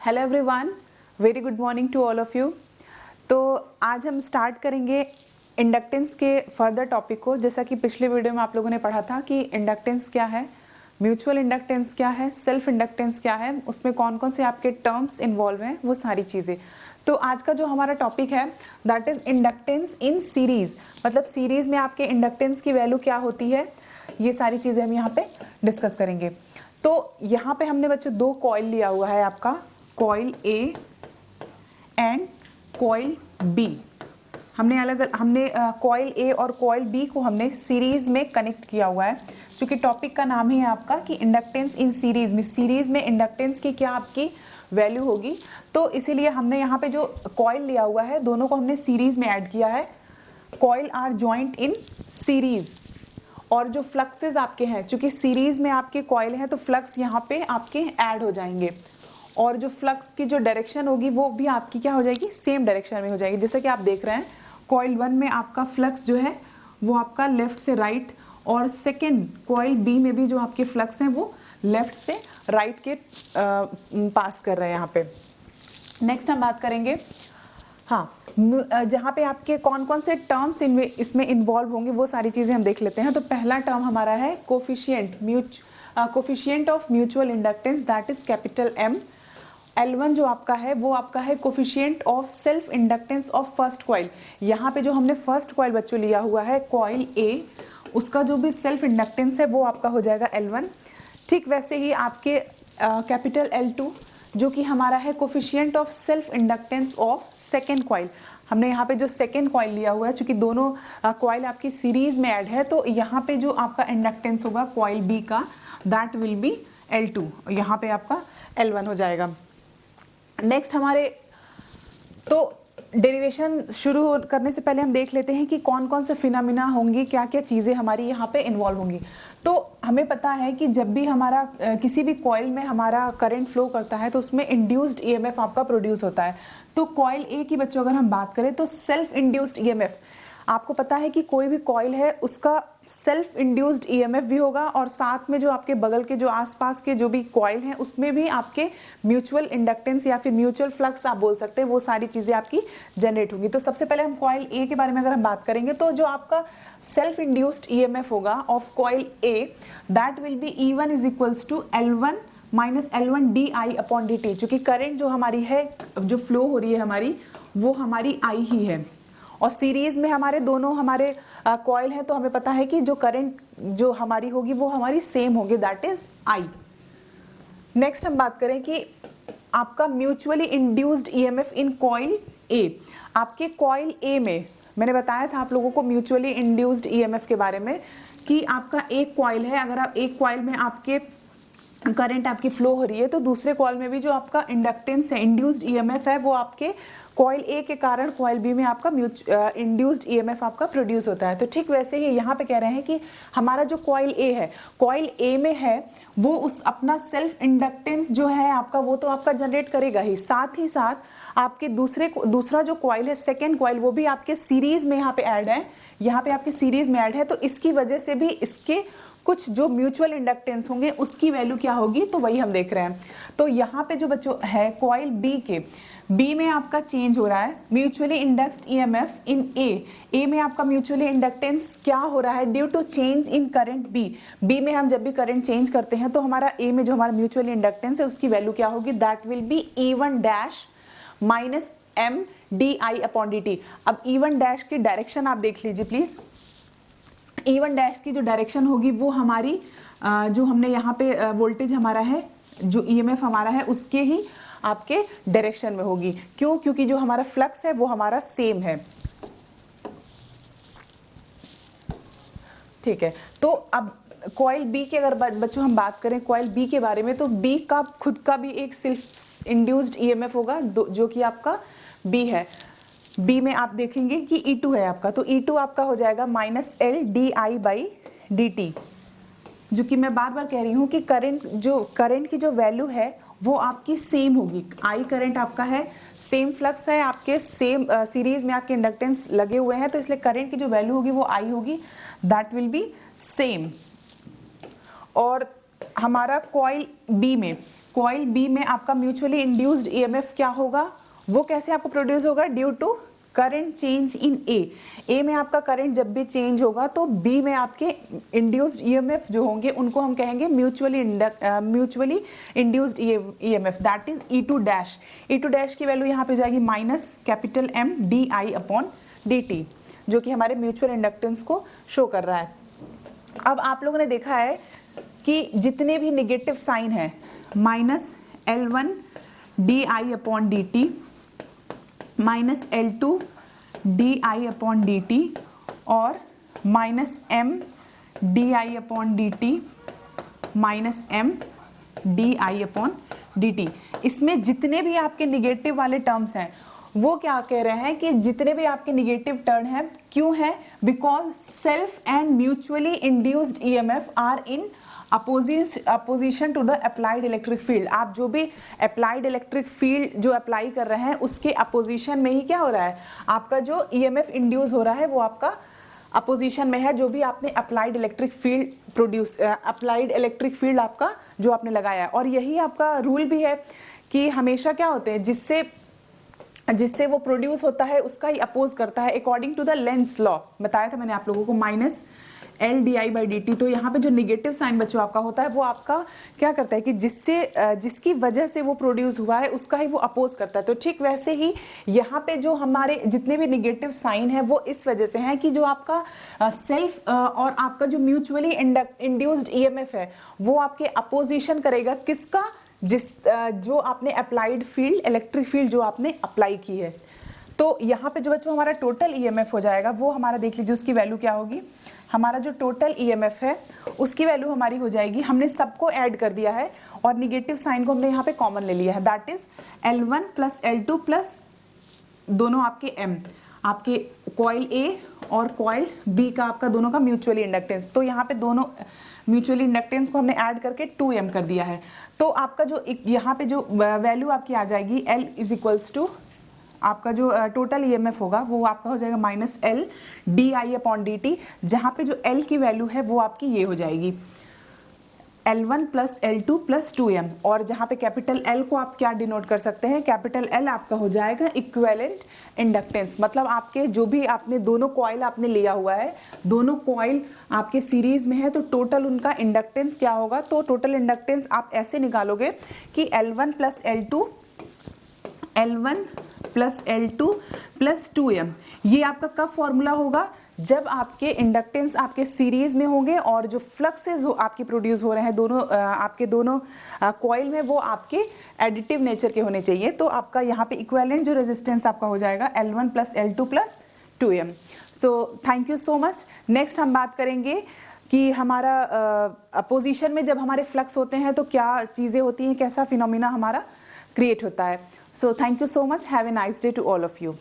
Hello everyone, very good morning to all of you. तो आज हम स्टार्ट करेंगे इंडक्टेंस के फर्दर टॉपिक को। जैसा कि पिछले वीडियो में आप लोगों ने पढ़ा था कि इंडक्टेंस क्या है, म्यूचुअल इंडक्टेंस क्या है, सेल्फ इंडक्टेंस क्या है, उसमें कौन कौन से आपके टर्म्स इन्वॉल्व हैं, वो सारी चीज़ें। तो आज का जो हमारा टॉपिक है that is inductance in series, मतलब सीरीज में आपके इंडक्टेंस की वैल्यू क्या होती है, ये सारी चीज़ें हम यहाँ पे डिस्कस करेंगे। तो यहाँ पे हमने बच्चों दो कॉइल लिया हुआ है, आपका coil A and coil B. हमने कॉइल ए और कॉइल बी को हमने सीरीज में कनेक्ट किया हुआ है, क्योंकि टॉपिक का नाम ही है आपका कि इंडक्टेंस इन सीरीज में इंडक्टेंस की क्या आपकी वैल्यू होगी। तो इसीलिए हमने यहाँ पे जो कॉइल लिया हुआ है दोनों को हमने सीरीज में ऐड किया है। Coil are joint in series, और जो फ्लक्सेस आपके हैं, चूंकि सीरीज में आपके कॉइल हैं तो फ्लक्स यहाँ पे आपके ऐड हो जाएंगे, और जो फ्लक्स की जो डायरेक्शन होगी वो भी आपकी क्या हो जाएगी, सेम डायरेक्शन में हो जाएगी। जैसे कि आप देख रहे हैं कॉइल 1 में आपका फ्लक्स जो है वो आपका लेफ्ट से राइट, और सेकेंड कॉइल बी में भी जो आपके फ्लक्स हैं वो लेफ्ट से राइट के पास कर रहे हैं यहाँ पे। नेक्स्ट हम बात करेंगे, हाँ, जहाँ पे आपके कौन कौन से टर्म्स इसमें इन्वॉल्व होंगे वो सारी चीज़ें हम देख लेते हैं। तो पहला टर्म हमारा है coefficient of mutual inductance, that is capital M. L1 जो आपका है वो आपका है coefficient of self inductance of first coil. यहाँ पे जो हमने फर्स्ट कॉइल बच्चों लिया हुआ है कॉइल ए, उसका जो भी सेल्फ इंडक्टेंस है वो आपका हो जाएगा L1। ठीक वैसे ही आपके कैपिटल L2 जो कि हमारा है coefficient of self inductance of second coil. हमने यहाँ पे जो सेकेंड कॉइल लिया हुआ है, चूंकि दोनों कॉइल आपकी सीरीज में ऐड है, तो यहाँ पे जो आपका इंडक्टेंस होगा कॉइल बी का दैट विल बी L2, यहाँ पे आपका L1 हो जाएगा। नेक्स्ट हमारे, तो डेरिवेशन शुरू करने से पहले हम देख लेते हैं कि कौन कौन से फिनोमिना होंगी, क्या क्या चीज़ें हमारी यहाँ पे इन्वॉल्व होंगी। तो हमें पता है कि जब भी हमारा किसी भी कॉइल में हमारा करंट फ्लो करता है तो उसमें इंड्यूस्ड ईएमएफ आपका प्रोड्यूस होता है। तो कॉइल ए की बच्चों अगर हम बात करें तो सेल्फ इंड्यूस्ड ईएमएफ, आपको पता है कि कोई भी कॉइल है उसका सेल्फ इंड्यूस्ड ईएमएफ भी होगा, और साथ में जो आपके बगल के जो आसपास के जो भी कॉइल हैं उसमें भी आपके म्यूचुअल इंडक्टेंस या फिर म्यूचुअल फ्लक्स आप बोल सकते हैं, वो सारी चीजें आपकी जनरेट होंगी। तो सबसे पहले हम कॉइल ए के बारे में अगर हम बात करेंगे तो जो आपका सेल्फ इंड्यूस्ड ईएमएफ होगा of coil A that will be E1 is equals to L1 minus L1 DI upon dt। चूंकि करंट जो हमारी है, जो फ्लो हो रही है हमारी, वो हमारी I ही है, और सीरीज में हमारे दोनों हमारे कॉइल हैं, तो हमें पता है कि जो करंट जो हमारी होगी वो हमारी सेम होगी, दैट इज I। नेक्स्ट हम बात करें कि आपका mutually induced EMF in coil A. आपके कॉइल ए में मैंने बताया था आप लोगों को म्यूचुअली इंड्यूस्ड ईएमएफ के बारे में कि आपका एक कॉइल है, अगर आप एक कॉइल में आपके करंट आपकी फ्लो हो रही है तो दूसरे कॉइल में भी जो आपका इंडक्टेंस है, इंड्यूस्ड ईएमएफ है, वो आपके कॉइल ए के कारण कॉइल बी में आपका इंड्यूस्ड ईएमएफ आपका प्रोड्यूस होता है। तो ठीक वैसे ही यहाँ पे कह रहे हैं कि हमारा जो कॉइल ए है, कॉइल ए में है, वो उस अपना सेल्फ इंडक्टेंस जो है आपका वो तो आपका जनरेट करेगा ही साथ आपके दूसरा जो कॉइल है सेकेंड कॉइल, वो भी आपके सीरीज में यहाँ पे ऐड है, यहाँ पे आपके सीरीज में ऐड है, तो इसकी वजह से भी इसके कुछ जो म्यूचुअल इंडक्टेंस होंगे उसकी वैल्यू क्या होगी, तो वही हम देख रहे हैं। तो यहाँ पे जो बच्चों है कॉइल बी के, बी में आपका चेंज हो रहा है म्यूचुअली इंडक्स्ड ईएमएफ इन ए में आपका म्यूचुअली इंडक्टेंस क्या हो रहा है due to change in current B में हम जब भी करंट चेंज करते हैं तो हमारा ए में जो हमारा म्यूचुअली इंडक्टेंस है उसकी वैल्यू क्या होगी, that will be E1 dash minus M DI upon dt। अब E1 डैश की डायरेक्शन आप देख लीजिए प्लीज। E1 डैश की जो डायरेक्शन होगी वो हमारी जो हमने यहाँ पे वोल्टेज हमारा है, जो ईएमएफ हमारा है, उसके ही आपके डायरेक्शन में होगी। क्यों? क्योंकि जो हमारा फ्लक्स है वो हमारा सेम है। ठीक है, तो अब कॉइल बी के अगर बच्चों हम बात करें कॉइल बी के बारे में, तो बी का खुद का भी एक सेल्फ इंड्यूस्ड ईएमएफ होगा जो कि आपका बी है। बी में आप देखेंगे कि E2 है आपका, तो E2 आपका हो जाएगा minus L DI by dt, जो कि मैं बार बार कह रही हूँ कि करंट की जो वैल्यू है वो आपकी सेम होगी। I करंट आपका है, सेम फ्लक्स है, आपके सेम सीरीज में आपके इंडक्टेंस लगे हुए हैं, तो इसलिए करंट की जो वैल्यू होगी वो I होगी, दैट विल बी सेम। और हमारा कॉइल बी में कॉइल बी में आपका म्यूचुअली इंड्यूस्ड ईएमएफ क्या होगा, वो कैसे आपको प्रोड्यूस होगा, due to current change in A में आपका करंट जब भी चेंज होगा तो बी में आपके इंड्यूस्ड ईएमएफ जो होंगे उनको हम कहेंगे mutually induced EMF, that is E two dash की वैल्यू यहाँ पे जाएगी माइनस कैपिटल एम डी आई अपॉन डी टी, जो कि हमारे म्यूचुअल इंडक्टेंस को शो कर रहा है। अब आप लोगों ने देखा है कि जितने भी निगेटिव साइन है माइनस L1 डी आई upon D t, minus L2 d आई अपॉन डी टी और माइनस M डी आई upon D t, minus M d आई अपॉन डी टी, इसमें जितने भी आपके निगेटिव वाले टर्म्स हैं वो क्या कह रहे हैं कि जितने भी आपके निगेटिव टर्म हैं क्यों है, because self and mutually induced EMF are in opposition to the applied electric field. आप जो भी अप्लाइड इलेक्ट्रिक फील्ड जो अप्लाई कर रहे हैं उसके अपोजिशन में ही क्या हो रहा है, आपका जो ईएमएफ इंड्यूस हो रहा है वो आपका अपोजिशन में है जो भी आपने अप्लाइड इलेक्ट्रिक फील्ड आपका जो आपने लगाया है। और यही आपका रूल भी है कि हमेशा क्या होते हैं, जिससे वो प्रोड्यूस होता है उसका ही अपोज करता है according to the Lenz law, बताया था मैंने आप लोगों को, minus L D I by D T. तो यहाँ पे जो निगेटिव साइन बच्चों आपका होता है वो आपका क्या करता है कि जिसकी वजह से वो प्रोड्यूस हुआ है उसका ही वो अपोज करता है। तो ठीक वैसे ही यहाँ पे जो हमारे जितने भी निगेटिव साइन है वो इस वजह से है कि जो आपका सेल्फ और आपका जो म्यूचुअली इंड्यूस्ड ईएमएफ है वो आपके अपोजिशन करेगा किसका, जो आपने अप्लाइड फील्ड इलेक्ट्रिक फील्ड जो आपने अप्लाई की है। तो यहाँ पे जो बच्चों हमारा टोटल ईएमएफ हो जाएगा वो हमारा देख लीजिए उसकी वैल्यू क्या होगी, हमारा जो टोटल ईएमएफ है उसकी वैल्यू हमारी हो जाएगी, हमने सबको ऐड कर दिया है और निगेटिव साइन को हमने यहाँ पे कॉमन ले लिया है, that is L1 plus L2 plus दोनों आपके M, आपके कॉइल A और कॉइल B का आपका दोनों का म्यूचुअली इंडक्टेंस। तो यहाँ पे दोनों म्यूचुअली इंडक्टेंस को हमने ऐड करके 2M कर दिया है। तो आपका जो यहाँ पे जो वैल्यू आपकी आ जाएगी L इज इक्वल्स टू आपका जो टोटल ईएमएफ होगा वो आपका हो जाएगा माइनस एल डी आई अपॉन डी टी, जहाँ पे जो एल की वैल्यू है वो आपकी ये हो जाएगी L1 plus L2 plus 2M, और जहाँ पे कैपिटल L को आप क्या डिनोट कर सकते हैं, कैपिटल L आपका हो जाएगा इक्विवेलेंट इंडक्टेंस, मतलब आपके जो भी आपने दोनों कॉइल आपने लिया हुआ है, दोनों कॉइल आपके सीरीज में है तो टोटल उनका इंडक्टेंस क्या होगा। तो टोटल इंडक्टेंस आप ऐसे निकालोगे कि L1 plus L2 plus 2M, ये आपका कब फॉर्मूला होगा, जब आपके इंडक्टेंस आपके सीरीज में होंगे और जो फ्लक्सेस आपके प्रोड्यूस हो रहे हैं दोनों आपके दोनों कॉइल में वो आपके एडिटिव नेचर के होने चाहिए। तो आपका यहाँ पे इक्विवेलेंट जो रेजिस्टेंस आपका हो जाएगा L1 plus L2 plus 2M। तो thank you so much. Next हम बात करेंगे कि हमारा अपोजिशन में जब हमारे फ्लक्स होते हैं तो क्या चीज़ें होती हैं, कैसा फिनोमिना हमारा क्रिएट होता है। So thank you so much. Have a nice day to all of you.